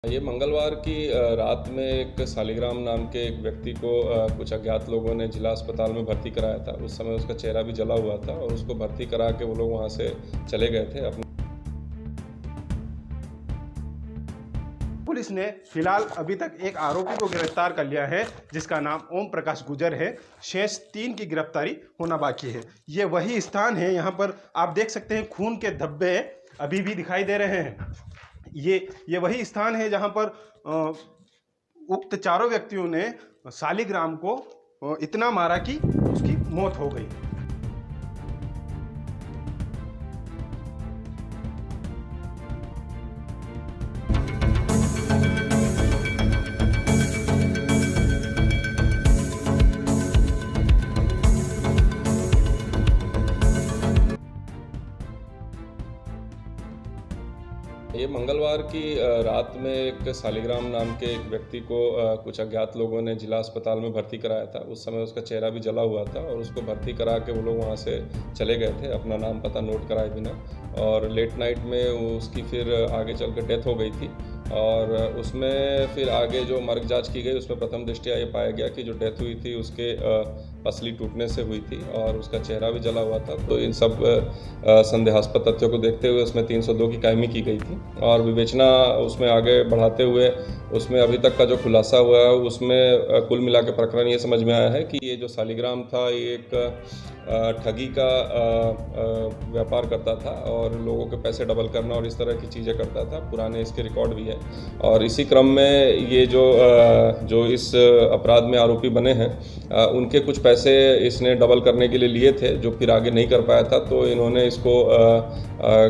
ये मंगलवार की रात में एक शालिग्राम नाम के एक व्यक्ति को कुछ अज्ञात लोगों ने जिला अस्पताल में भर्ती कराया था। उस समय उसका चेहरा भी जला हुआ था और उसको भर्ती करा के वो लोग वहाँ से चले गए थे अपने। पुलिस ने फिलहाल अभी तक एक आरोपी को गिरफ्तार कर लिया है जिसका नाम ओम प्रकाश गुजर है। शेष 3 की गिरफ्तारी होना बाकी है। ये वही स्थान है, यहाँ पर आप देख सकते हैं खून के धब्बे अभी भी दिखाई दे रहे हैं। ये वही स्थान है जहाँ पर उक्त चारों व्यक्तियों ने शालिग्राम को इतना मारा कि उसकी मौत हो गई। ये मंगलवार की रात में एक शालिग्राम नाम के एक व्यक्ति को कुछ अज्ञात लोगों ने जिला अस्पताल में भर्ती कराया था। उस समय उसका चेहरा भी जला हुआ था और उसको भर्ती करा के वो लोग वहाँ से चले गए थे अपना नाम पता नोट कराए बिना। और लेट नाइट में उसकी फिर आगे चल कर डेथ हो गई थी। और उसमें फिर आगे जो मर्ग जांच की गई उसमें प्रथम दृष्टया ये पाया गया कि जो डेथ हुई थी उसके पसली टूटने से हुई थी और उसका चेहरा भी जला हुआ था। तो इन सब संदेहास्पद तथ्यों को देखते हुए उसमें 302 की कायमी की गई थी और विवेचना उसमें आगे बढ़ाते हुए उसमें अभी तक का जो खुलासा हुआ है उसमें कुल मिला के प्रकरण ये समझ में आया है कि ये जो शालिग्राम था ये एक ठगी का व्यापार करता था और लोगों के पैसे डबल करना और इस तरह की चीज़ें करता था। पुराने इसके रिकॉर्ड भी है और इसी क्रम में ये जो इस अपराध में आरोपी बने हैं उनके कुछ पैसे इसने डबल करने के लिए लिए थे जो फिर आगे नहीं कर पाया था। तो इन्होंने इसको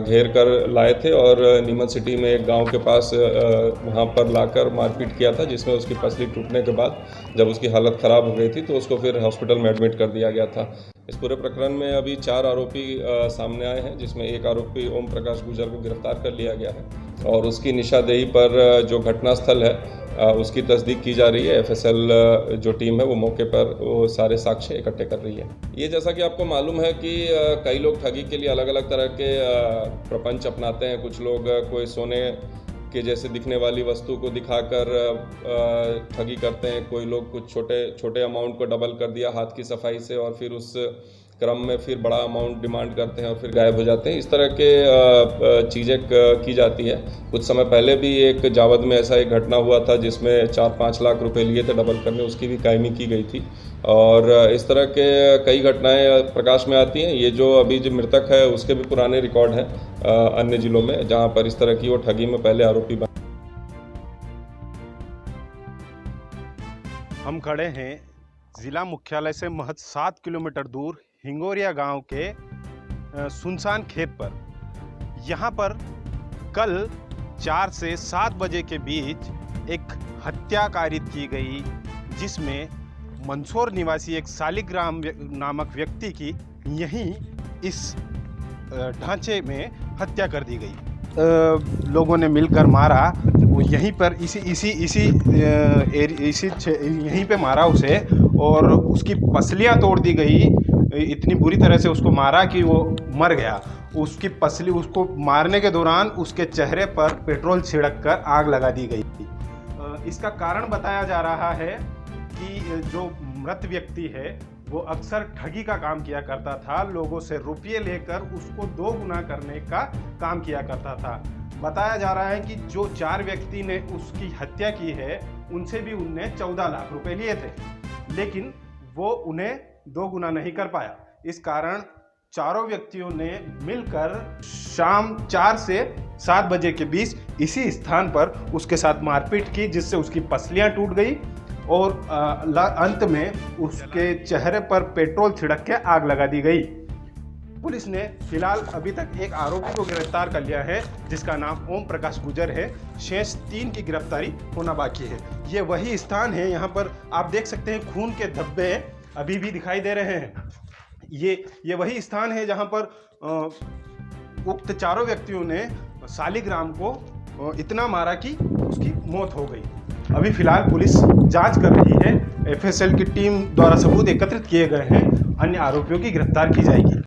घेर कर लाए थे और नीमच सिटी में एक गांव के पास वहां पर लाकर मारपीट किया था, जिसमें उसकी पसली टूटने के बाद जब उसकी हालत ख़राब हो गई थी तो उसको फिर हॉस्पिटल में एडमिट कर दिया गया था। इस पूरे प्रकरण में अभी 4 आरोपी सामने आए हैं, जिसमें एक आरोपी ओम प्रकाश गुजर को गिरफ्तार कर लिया गया है और उसकी निशानदेही पर जो घटनास्थल है उसकी तस्दीक की जा रही है। एफएसएल जो टीम है वो मौके पर वो सारे साक्ष्य इकट्ठे कर रही है। ये जैसा कि आपको मालूम है कि कई लोग ठगी के लिए अलग अलग तरह के प्रपंच अपनाते हैं। कुछ लोग कोई सोने के जैसे दिखने वाली वस्तु को दिखाकर ठगी करते हैं, कोई लोग कुछ छोटे अमाउंट को डबल कर दिया हाथ की सफाई से और फिर उस क्रम में फिर बड़ा अमाउंट डिमांड करते हैं और फिर गायब हो जाते हैं। इस तरह के चीज़ें की जाती है। कुछ समय पहले भी एक जावद में ऐसा एक घटना हुआ था जिसमें 4-5 लाख रुपए लिए थे डबल करने, उसकी भी कायमी की गई थी। और इस तरह के कई घटनाएं प्रकाश में आती हैं। ये जो अभी जो मृतक है उसके भी पुराने रिकॉर्ड हैं अन्य जिलों में जहां पर इस तरह की वो ठगी में पहले आरोपी बने। हम खड़े हैं जिला मुख्यालय से महज 7 किलोमीटर दूर हिंगोरिया गांव के सुनसान खेत पर। यहाँ पर कल 4 से 7 बजे के बीच एक हत्या कारित की गई, जिसमें मंदसौर निवासी एक शालिग्राम नामक व्यक्ति की यहीं इस ढांचे में हत्या कर दी गई। लोगों ने मिलकर मारा, वो यहीं पर यहीं पे मारा उसे और उसकी पसलियां तोड़ दी गई। इतनी बुरी तरह से उसको मारा कि वो मर गया। उसकी पसली, उसको मारने के दौरान उसके चेहरे पर पेट्रोल छिड़क कर आग लगा दी गई। इसका कारण बताया जा रहा है कि जो मृत व्यक्ति है वो अक्सर ठगी का काम किया करता था। लोगों से रुपये लेकर उसको 2 गुना करने का काम किया करता था। बताया जा रहा है कि जो 4 व्यक्ति ने उसकी हत्या की है उनसे भी उनने 14 लाख रुपए लिए थे, लेकिन वो उन्हें 2 गुना नहीं कर पाया। इस कारण चारों व्यक्तियों ने मिलकर शाम 4 से 7 बजे के बीच इसी स्थान पर उसके साथ मारपीट की, जिससे उसकी पसलियां टूट गई और अंत में उसके चेहरे पर पेट्रोल छिड़क के आग लगा दी गई। पुलिस ने फिलहाल अभी तक एक आरोपी को गिरफ्तार कर लिया है जिसका नाम ओम प्रकाश गुजर है। शेष 3 की गिरफ्तारी होना बाकी है। ये वही स्थान है, यहाँ पर आप देख सकते हैं खून के धब्बे अभी भी दिखाई दे रहे हैं। ये वही स्थान है जहाँ पर उक्त चारों व्यक्तियों ने शालिग्राम को इतना मारा कि उसकी मौत हो गई। अभी फिलहाल पुलिस जांच कर रही है। एफएसएल की टीम द्वारा सबूत एकत्रित किए गए हैं। अन्य आरोपियों की गिरफ्तार की जाएगी।